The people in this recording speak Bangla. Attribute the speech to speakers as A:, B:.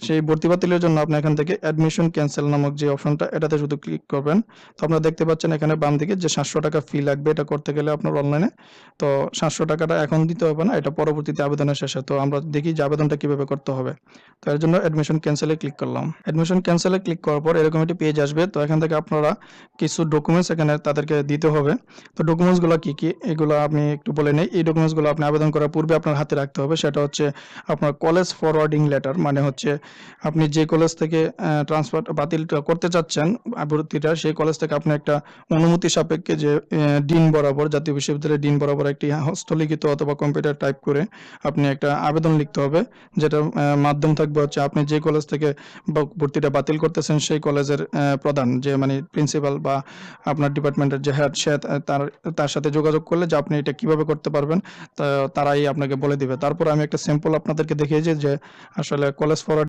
A: সেই ভর্তি বাতিলের জন্য আপনি এখান থেকে অ্যাডমিশন ক্যান্সেল নামক যে অপশনটা এটাতে শুধু ক্লিক করবেন। তো আপনারা দেখতে পাচ্ছেন এখানে বাম দিকে যে ৭০০ টাকা ফি লাগবে এটা করতে গেলে আপনার অনলাইনে। তো ৭০০ টাকাটা এখন দিতে হবে না, এটা পরবর্তীতে আবেদনের শেষে। তো আমরা দেখি যে আবেদনটা কিভাবে করতে হবে। তো এর জন্য অ্যাডমিশন ক্যান্সেলে ক্লিক করলাম। অ্যাডমিশন ক্যান্সেলে ক্লিক করার পর এরকম একটি পেজ আসবে। তো এখান থেকে আপনারা কিছু ডকুমেন্টস এখানে তাদেরকে দিতে হবে। তো ডকুমেন্টসগুলো কি, কি এগুলো আমি একটু বলে নেই। এই ডকুমেন্টসগুলো আপনি আবেদন করার পূর্বে আপনার হাতে রাখতে হবে। সেটা হচ্ছে আপনার কলেজ ফরওয়ার্ডিং লেটার, মানে হচ্ছে আপনি যে কলেজ থেকে ট্রান্সফার বাতিলটা করতে চাচ্ছেন ভর্তিটা, সেই কলেজ থেকে আপনি একটা অনুমতি সাপেক্ষে যে ডিন বরাবর, জাতীয় বিশ্ববিদ্যালয়ের ডিন বরাবর একটি হস্তলিখিত অথবা কম্পিউটার টাইপ করে আপনি একটা আবেদন লিখতে হবে, যেটা মাধ্যম থাকবে হচ্ছে আপনি যে কলেজ থেকে ভর্তিটা বাতিল করতেছেন সেই কলেজের প্রধান, যে মানে প্রিন্সিপাল বা আপনার ডিপার্টমেন্টের যে হেড, সে তার সাথে যোগাযোগ করলে যে আপনি এটা কিভাবে করতে পারবেন তারাই আপনাকে বলে দিবে। তারপর আমি একটা স্যাম্পল আপনাদেরকে দেখিয়েছি যে আসলে কলেজ ফরওয়ার্ড